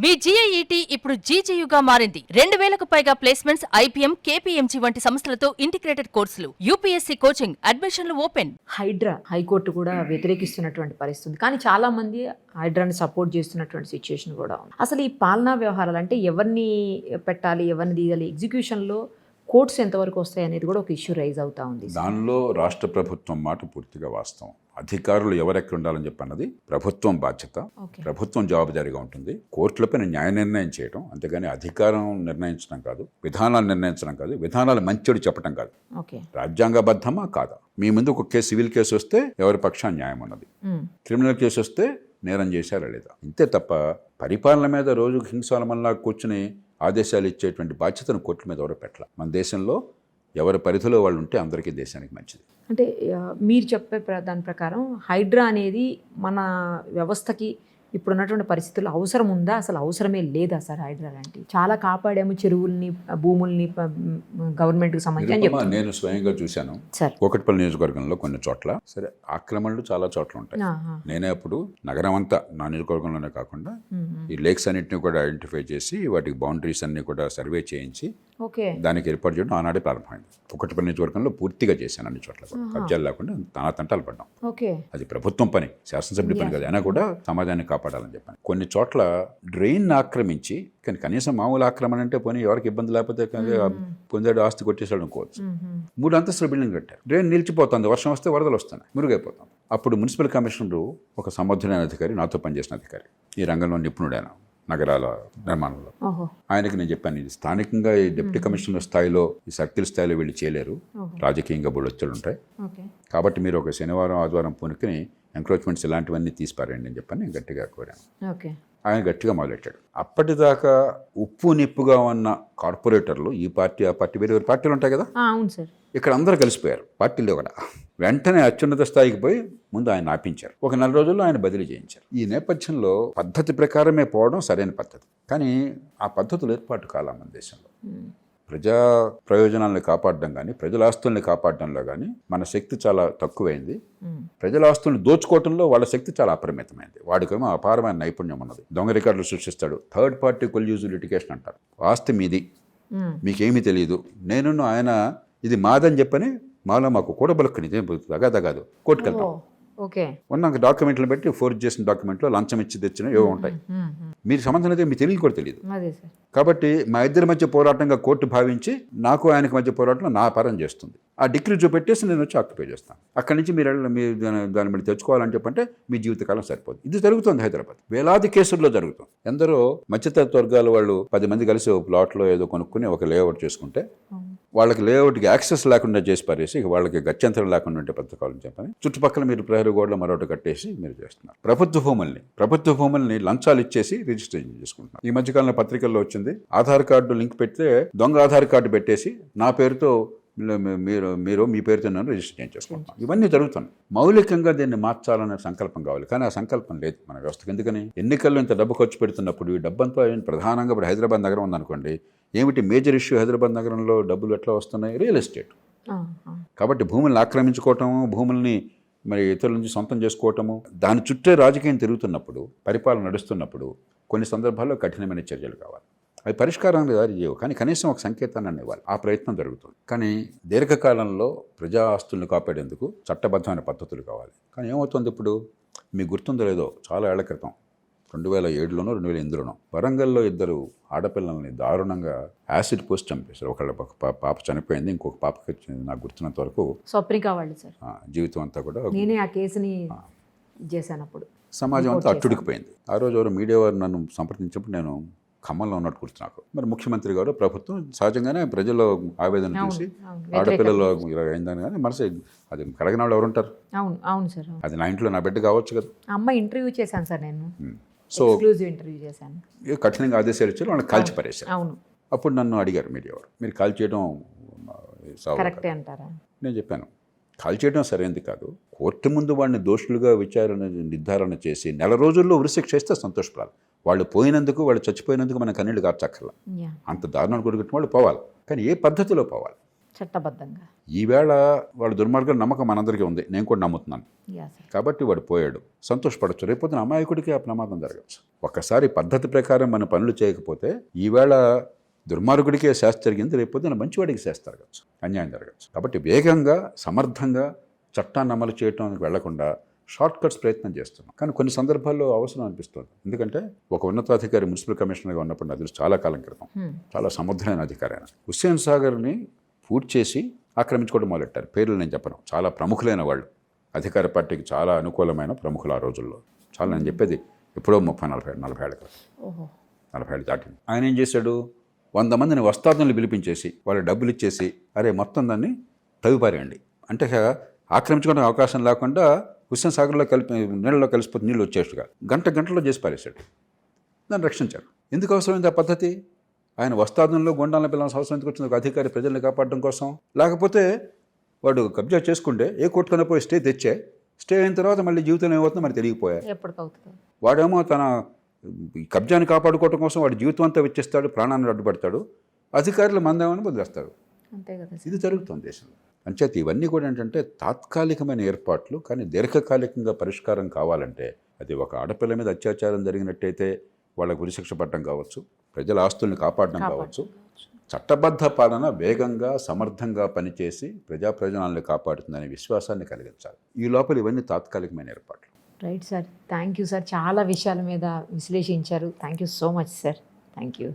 మీ GIET ఇప్పుడు GGUగా మారింది. 2000కు పైగా ప్లేస్మెంట్స్, IPM, KPMG వంటి సంస్థలతో ఇంటిగ్రేటెడ్ కోర్సులు. UPSC కోచింగ్, అడ్మిషన్లు ఓపెన్. హైడ్రా హైకోర్టు కూడా వ్యతిరేకిస్తున్నటువంటి పరిస్థితి, కానీ చాలా మంది హైడ్రాని సపోర్ట్ చేస్తున్నటువంటి సిచ్యుయేషన్ కూడా ఉంది. అసలు ఈ పాలనా వ్యవహారాలు అంటే ఎవరిని పెట్టాలి, ఎవరిని తీయాలి, ఎగ్జిక్యూషన్లో కోర్ట్స్ ఎంతవరకు వస్తాయి అనేది కూడా ఒక ఇష్యూ రైజ్ అవుతా ఉంది. దానిలో రాష్ట్ర ప్రభుత్వం మాట పూర్తిగా వాస్తవం. అధికారులు ఎవరెక్కడ ఉండాలని చెప్పన్నది ప్రభుత్వం బాధ్యత, ప్రభుత్వం జవాబుదారీగా ఉంటుంది. కోర్టులపైన న్యాయ నిర్ణయం చేయడం, అంతేగాని అధికారం నిర్ణయించడం కాదు, విధానాలు నిర్ణయించడం కాదు, విధానాలు మంచిడు చెప్పడం కాదు. రాజ్యాంగబద్ధమా కాదా? మీ ముందు ఒక సివిల్ కేసు వస్తే ఎవరి పక్షాన న్యాయం ఉన్నది, క్రిమినల్ కేసు వస్తే నేరం చేశారా లేదా, ఇంతే తప్ప పరిపాలన మీద రోజు హింసాలమల్లా కూర్చుని ఆదేశాలు ఇచ్చేటువంటి బాధ్యతను కోర్టుల మీద ఎవరో పెట్టాల. మన దేశంలో ఎవరి పరిధిలో వాళ్ళు ఉంటే అందరికీ దేశానికి మంచిది. అంటే మీరు చెప్పే దాని ప్రకారం హైడ్రా అనేది మన వ్యవస్థకి ఇప్పుడున్నటువంటి పరిస్థితుల్లో అవసరం ఉందా, అసలు అవసరమే లేదా సార్? హైడ్రా లాంటి చాలా కాపాడాము, చెరువుల్ని, భూముల్ని గవర్నమెంట్కి సంబంధించి నేను స్వయంగా చూశాను. కూకట్పల్లి నియోజకవర్గంలో కొన్ని చోట్ల సరే ఆక్రమణలు చాలా చోట్ల ఉంటాయి. నేనే అప్పుడు నగరం అంతా నా నియోజకవర్గంలోనే కాకుండా ఈ లేక్స్ అన్నింటినీ కూడా ఐడెంటిఫై చేసి వాటికి బౌండరీస్ అన్ని కూడా సర్వే చేయించి దానికి ఏర్పాటు చేయడం ఆనాడే ప్రారంభమైంది. కూకట్పల్లి నియోజకవర్గంలో పూర్తిగా చేశాను. అన్ని చోట్ల కబ్జాలు లేకుండా తంటాలు పడ్డాం. అది ప్రభుత్వం పని, శాసనసభ్యుడి పని కాదు. అయినా కూడా సమాజాన్ని కాపాడాలని చెప్పాను. కొన్ని చోట్ల డ్రైన్ ఆక్రమించి, కానీ కనీసం మామూలు ఆక్రమణ అంటే పోనీ ఎవరికి ఇబ్బంది లేకపోతే పొందాడు ఆస్తి కొట్టేసాడు అనుకోవచ్చు. 3 అంతస్తుల బిల్డింగ్ కట్టారు. డ్రైన్ నిలిచిపోతుంది, వర్షం వస్తే వరదలు వస్తున్నాయి, మురుగైపోతాం. అప్పుడు మున్సిపల్ కమిషనరు ఒక సమర్థుడైన అధికారి, నాతో పనిచేసిన అధికారి, ఈ రంగంలో నిపుణుడైన నగరాల నిర్మాణంలో, ఆయనకి నేను చెప్పాను, ఇది స్థానికంగా ఈ డిప్యూటీ కమిషనర్ స్థాయిలో, ఈ సర్కిల్ స్థాయిలో వీళ్ళు చేయలేరు, రాజకీయంగా బుడొచ్చులు ఉంటాయి, కాబట్టి మీరు ఒక శనివారం ఆదివారం పూనుకుని ఎంక్రోచ్మెంట్స్ ఇలాంటివన్నీ తీసిపారండి అని చెప్పని నేను గట్టిగా కోరాను. ఆయన గట్టిగా మొదలెట్టాడు. అప్పటిదాకా ఉప్పు నిప్పుగా ఉన్న కార్పొరేటర్లు, ఈ పార్టీ ఆ పార్టీ, వేరే వేరే పార్టీలు ఉంటాయి కదా, ఇక్కడ అందరూ కలిసిపోయారు పార్టీలో కూడా. వెంటనే అత్యున్నత స్థాయికి పోయి ముందు ఆయన ఆపించారు. ఒక 4 రోజుల్లో ఆయన బదిలీ చేయించారు. ఈ నేపథ్యంలో పద్ధతి ప్రకారమే పోవడం సరైన పద్ధతి, కానీ ఆ పద్ధతులు ఏర్పాటు కాలా మన దేశంలో. ప్రజా ప్రయోజనాలను కాపాడడం కానీ, ప్రజల ఆస్తుల్ని కాపాడడంలో కానీ మన శక్తి చాలా తక్కువైంది. ప్రజల ఆస్తుల్ని దోచుకోవడంలో వాళ్ళ శక్తి చాలా అపరిమితమైంది. వాడికేమో అపారమైన నైపుణ్యం ఉన్నది. దొంగ రికార్డులు సృష్టిస్తాడు. థర్డ్ పార్టీ కొల్యూజివ్ లిటిగేషన్ అంటారు. ఆస్తి మీది, మీకేమీ తెలియదు, నేను ఆయన ఇది మాదని చెప్పని మాకు కూడా బలుక్కుని తగదు కోర్టుకెళ్తాం. ఉన్నాక డాక్యుమెంట్లు పెట్టి ఫోర్జ్ చేసిన డాక్యుమెంట్లో లంచం ఇచ్చి తెచ్చిన ఏవో ఉంటాయి. మీరు సంబంధం అయితే మీకు తెలియదు కూడా తెలియదు. కాబట్టి మా ఇద్దరి మధ్య పోరాటంగా కోర్టు భావించి నాకు ఆయనకి మధ్య పోరాటంలో నా పరం చేస్తుంది. ఆ డిగ్రీ చూపెట్టేసి నేను వచ్చి ఆక్యుపై చేస్తాను. అక్కడి నుంచి మీరు దాన్ని మీరు తెచ్చుకోవాలని చెప్పంటే మీ జీవితకాలం సరిపోదు. ఇది జరుగుతుంది హైదరాబాద్, వేలాది కేసుల్లో జరుగుతుంది. ఎందరో మధ్యతరగతి వర్గాల వాళ్ళు 10 మంది కలిసి ఒక ప్లాట్లో ఏదో కొనుక్కుని ఒక లేఅవుట్ చేసుకుంటే వాళ్ళకి లేఅవుట్కి యాక్సెస్ లేకుండా చేసి పారేసి వాళ్ళకి గత్యంతరం లేకుండా ఉంటే పథకాలని చెప్పని చుట్టుపక్కల మీరు ప్రహరీ గోడలో మరొకటి కట్టేసి మీరు చేస్తున్నారు. ప్రభుత్వ భూముల్ని లంచాలు ఇచ్చేసి రిజిస్ట్రేషన్ చేసుకుంటున్నారు. ఈ మధ్యకాలంలో పత్రికల్లో వచ్చింది, ఆధార్ కార్డు లింక్ పెడితే దొంగ ఆధార్ కార్డు పెట్టేసి నా పేరుతో మీరు మీ పేరుతో నన్ను రిజిస్టర్ చేసుకుంటున్నాం. ఇవన్నీ జరుగుతున్నాయి. మౌలికంగా దీన్ని మార్చాలనే సంకల్పం కావాలి, కానీ ఆ సంకల్పం లేదు మన వ్యవస్థకు. ఎందుకని? ఎన్నికల్లో ఇంత డబ్బు ఖర్చు పెడుతున్నప్పుడు ఈ డబ్బంతా ప్రధానంగా ఇప్పుడు హైదరాబాద్ నగరం ఉందనుకోండి, ఏమిటి మేజర్ ఇష్యూ హైదరాబాద్ నగరంలో డబ్బులు ఎట్లా వస్తున్నాయి? Real estate. కాబట్టి భూములను ఆక్రమించుకోవటము, భూముల్ని మరి ఇతరుల నుంచి సొంతం చేసుకోవటము, దాని చుట్టే రాజకీయం తిరుగుతున్నప్పుడు, పరిపాలన నడుస్తున్నప్పుడు కొన్ని సందర్భాల్లో కఠినమైన చర్యలు కావాలి. అవి పరిష్కారాన్ని దారి చేయవు, కానీ కనీసం ఒక సంకేతాన్ని ఇవ్వాలి. ఆ ప్రయత్నం జరుగుతుంది. కానీ దీర్ఘకాలంలో ప్రజా ఆస్తుల్ని కాపాడేందుకు చట్టబద్ధమైన పద్ధతులు కావాలి. కానీ ఏమవుతుంది ఇప్పుడు, మీకు గుర్తుందో లేదో, చాలా ఏళ్ల క్రితం 2007లోనో 2008లోనో వరంగల్లో 2 ఆడపిల్లల్ని దారుణంగా యాసిడ్ పోసి చంపేశారు. ఒకళ్ళ పాప చనిపోయింది, ఇంకొక పాపకి నాకు గుర్తున్నంత వరకు జీవితం అంతా కూడా నేనే ఆ కేసుని చేశానప్పుడు సమాజం అంతా అట్టుడికిపోయింది. ఆ రోజు ఎవరు మీడియా వారు నన్ను సంప్రదించినప్పుడు నేను ఖమ్మంలో ఉన్నట్టు గుర్తు నాకు. మరి ముఖ్యమంత్రి గారు, ప్రభుత్వం సహజంగానే ప్రజల్లో ఆవేదన చూసి ఆడపిల్లలు అయిందని, కానీ మనసు అది కడగిన వాళ్ళు ఎవరుంటారు? అది నా ఇంట్లో నా బిడ్డ కావచ్చు కదా. అమ్మ ఇంటర్వ్యూ చేశాను సార్ నేను. సో ఇంటర్వ్యూ చేశాను. కఠినంగా ఆదేశాలు ఇచ్చారు, వాళ్ళని కాల్చి పారేశారు. అప్పుడు నన్ను అడిగారు మీడియా వారు, మీరు కాల్ చేయడం కరెక్టే అంటారా? నేను చెప్పాను, కాల్ చేయడం సరైనది కాదు. కోర్టు ముందు వాడిని దోషులుగా నిర్ధారణ చేసి 4 రోజుల్లో ఉరిశిక్ష చేస్తే సంతోషపడాలి. వాళ్ళు పోయినందుకు, వాళ్ళు చచ్చిపోయినందుకు మనం కన్నీళ్ళు కార్చక్కర్లా. అంత దారుణాలు కొడుకున్న వాళ్ళు పోవాలి, కానీ ఏ పద్ధతిలో పోవాలి? చట్టబద్ధంగా. ఈవేళ వాళ్ళ దుర్మార్గం నమ్మకం మనందరికీ ఉంది, నేను కూడా నమ్ముతున్నాను. Yeah sir. కాబట్టి వాడు పోయాడు, సంతోషపడచ్చు. రేపొద్దున అమాయకుడికి ఆ ప్రమాదం జరగచ్చు. ఒక్కసారి పద్ధతి ప్రకారం మన పనులు చేయకపోతే ఈవేళ దుర్మార్గుడికే శాస్తి జరిగింది, రేపొద్దున మంచివాడికి శాస్తి జరగచ్చు, అన్యాయం జరగచ్చు. కాబట్టి వేగంగా సమర్థంగా చట్టాన్ని అమలు చేయడానికి వెళ్లకుండా షార్ట్ కట్స్ ప్రయత్నం చేస్తున్నాం. కానీ కొన్ని సందర్భాల్లో అవసరం అనిపిస్తుంది. ఎందుకంటే ఒక ఉన్నతాధికారి మున్సిపల్ కమిషనర్గా ఉన్నప్పుడు నాకు చాలా కాలం క్రితం, చాలా సముద్రమైన అధికారి ఆయన, హుస్సేన్ సాగర్ని పూర్తి చేసి ఆక్రమించుకోవడం మొదలెట్టారు. పేర్లు నేను చెప్పను, చాలా ప్రముఖులైన వాళ్ళు, అధికార పార్టీకి చాలా అనుకూలమైన ప్రముఖులు ఆ రోజుల్లో. చాలా నేను చెప్పేది ఎప్పుడో 30-40 ఏళ్ళ క్రితం, 40 ఏళ్ళు దాటింది. ఆయన ఏం చేశాడు, 100 మందిని వస్తాదులను పిలిపించేసి వాళ్ళు డబ్బులు ఇచ్చేసి, అరే మొత్తం దాన్ని తవ్విపారేయండి అంటే, ఆక్రమించుకోవడానికి అవకాశం లేకుండా హుస్సేన్ సాగర్లో నీళ్ళలో కలిసిపోతే నీళ్ళు వచ్చేట్టుగా గంటలో చేసి పారేశాడు. దాన్ని రక్షించారు. ఎందుకు అవసరమైంది ఆ పద్ధతి? ఆయన వస్తాదంలో గుండాలను పిల్లల అవసరం ఎందుకు వచ్చింది? ఒక అధికారి ప్రజల్ని కాపాడడం కోసం. లేకపోతే వాడు కబ్జా చేసుకుంటే ఏ కోర్టుకైనా పోయి స్టే తెచ్చే, స్టే అయిన తర్వాత మళ్ళీ జీవితం ఏమవుతుందో మరి తెలియకపోయారు. వాడేమో తన కబ్జాని కాపాడుకోవడం కోసం వాడి జీవితం అంతా వెచ్చిస్తాడు, ప్రాణాన్ని అడ్డుపడతాడు, అధికారులు మందేమని వదిలేస్తాడు. ఇది జరుగుతుంది దేశంలో. అంచేత ఇవన్నీ కూడా ఏంటంటే తాత్కాలికమైన ఏర్పాట్లు, కానీ దీర్ఘకాలికంగా పరిష్కారం కావాలంటే అది ఒక ఆడపిల్ల మీద అత్యాచారం జరిగినట్టయితే వాళ్ళకు ఉరిశిక్ష పడడం కావచ్చు, ప్రజల ఆస్తుల్ని కాపాడడం కావచ్చు, చట్టబద్ధ పాలన వేగంగా సమర్థంగా పనిచేసి ప్రజాప్రయోజనాలను కాపాడుతుందనే విశ్వాసాన్ని కలిగించాలి. ఈ లోపల ఇవన్నీ తాత్కాలికమైన ఏర్పాట్లు. Right sir, thank you sir. చాలా విషయాల మీద విశ్లేషించారు. Thank you so much sir. Thank you.